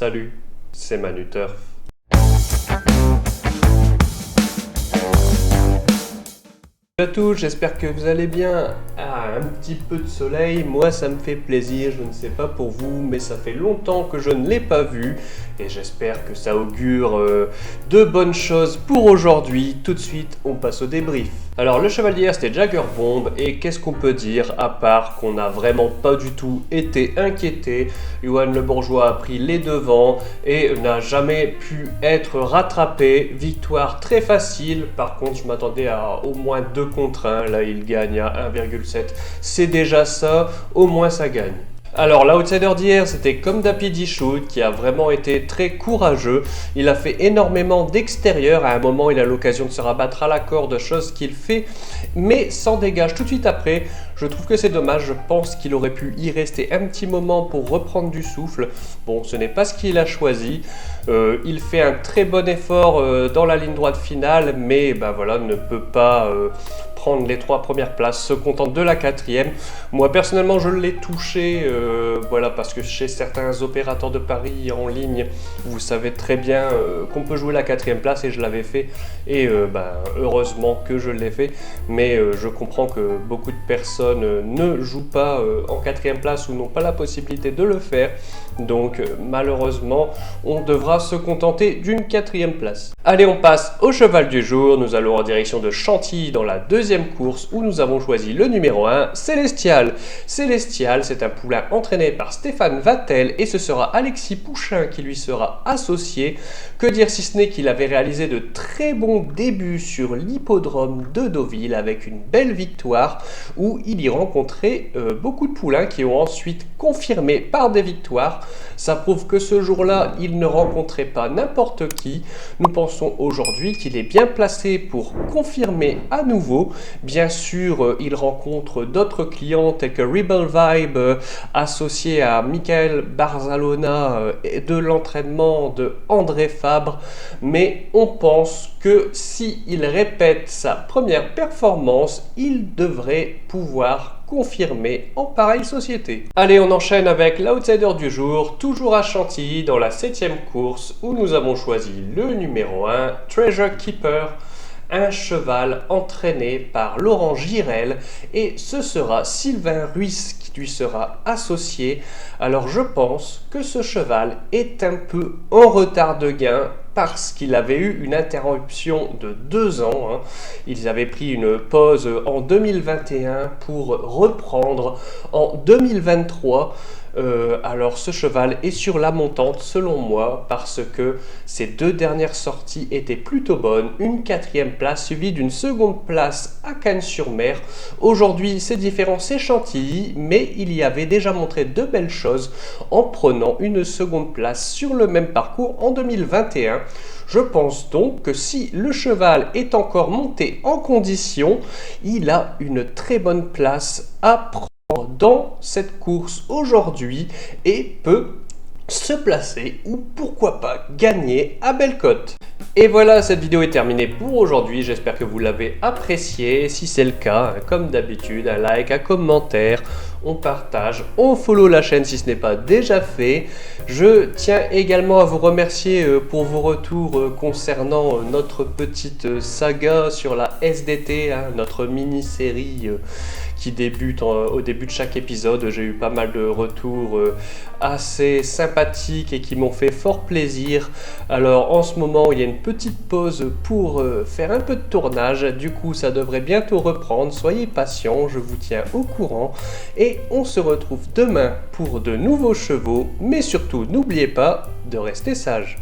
Salut, c'est Manu Turf. Salut à tous, j'espère que vous allez bien. Un petit peu de soleil, moi ça me fait plaisir, je ne sais pas pour vous, mais ça fait longtemps que je ne l'ai pas vu et j'espère que ça augure de bonnes choses pour aujourd'hui. Tout de suite, on passe au débrief. Alors le cheval d'hier c'était Jagger Bomb et qu'est-ce qu'on peut dire à part qu'on n'a vraiment pas du tout été inquiété. Johan Le Bourgeois a pris les devants et n'a jamais pu être rattrapé. Victoire très facile, par contre je m'attendais à au moins 2 contre 1, là il gagne à 1,7. C'est déjà ça, au moins ça gagne. Alors l'outsider d'hier c'était Comme Dapidi Shoot qui a vraiment été très courageux. Il a fait énormément d'extérieur, à un moment il a l'occasion de se rabattre à la corde, chose qu'il fait, mais s'en dégage tout de suite après. Je trouve que c'est dommage, je pense qu'il aurait pu y rester un petit moment pour reprendre du souffle. Bon, ce n'est pas ce qu'il a choisi. Il fait un très bon effort dans la ligne droite finale, mais voilà, ne peut pas prendre les 3 premières places, se contente de la 4e. Moi personnellement je l'ai touché, voilà, parce que chez certains opérateurs de paris en ligne, vous savez très bien qu'on peut jouer la 4e place et je l'avais fait. Et heureusement que je l'ai fait, mais je comprends que beaucoup de personnes ne jouent pas en 4e place ou n'ont pas la possibilité de le faire. Donc malheureusement, on devra se contenter d'une 4e place. Allez, on passe au cheval du jour. Nous allons en direction de Chantilly dans la 2e course où nous avons choisi le numéro 1, Célestial. Célestial, c'est un poulain entraîné par Stéphane Vattel et ce sera Alexis Pouchin qui lui sera associé. Que dire si ce n'est qu'il avait réalisé de très bons débuts sur l'hippodrome de Deauville avec une belle victoire où il y rencontrait beaucoup de poulains qui ont ensuite confirmé par des victoires. Ça prouve que ce jour-là, il ne rencontrait pas n'importe qui. Nous pensons aujourd'hui qu'il est bien placé pour confirmer à nouveau. Bien sûr, il rencontre d'autres clients tels que Rebel Vibe, associé à Michael Barzalona et de l'entraînement de André Fabre. Mais on pense que s'il répète sa première performance, il devrait pouvoir confirmé en pareille société. Allez, on enchaîne avec l'outsider du jour, toujours à Chantilly, dans la 7e course, où nous avons choisi le numéro 1, Treasure Keeper, un cheval entraîné par Laurent Girel, et ce sera Sylvain Ruiz qui lui sera associé. Alors je pense que ce cheval est un peu en retard de gain, parce qu'il avait eu une interruption de 2 ans. Ils avaient pris une pause en 2021 pour reprendre en 2023. Alors ce cheval est sur la montante selon moi parce que ses 2 dernières sorties étaient plutôt bonnes. Une 4e place suivie d'une 2e place à Cannes-sur-Mer. Aujourd'hui c'est différent, c'est Chantilly, mais il y avait déjà montré de belles choses en prenant une 2e place sur le même parcours en 2021. Je pense donc que si le cheval est encore monté en condition, il a une très bonne place à prendre dans cette course aujourd'hui et peut se placer ou pourquoi pas gagner à belle cote. Et voilà, cette vidéo est terminée pour aujourd'hui, j'espère que vous l'avez appréciée. Si c'est le cas, comme d'habitude, un like, un commentaire, on partage, on follow la chaîne si ce n'est pas déjà fait. Je tiens également à vous remercier pour vos retours concernant notre petite saga sur la SDT, notre mini-série qui débute au début de chaque épisode. J'ai eu pas mal de retours assez sympathiques et qui m'ont fait fort plaisir. Alors en ce moment il y a une petite pause pour faire un peu de tournage, du coup ça devrait bientôt reprendre, soyez patients, je vous tiens au courant et on se retrouve demain pour de nouveaux chevaux, mais surtout n'oubliez pas de rester sage.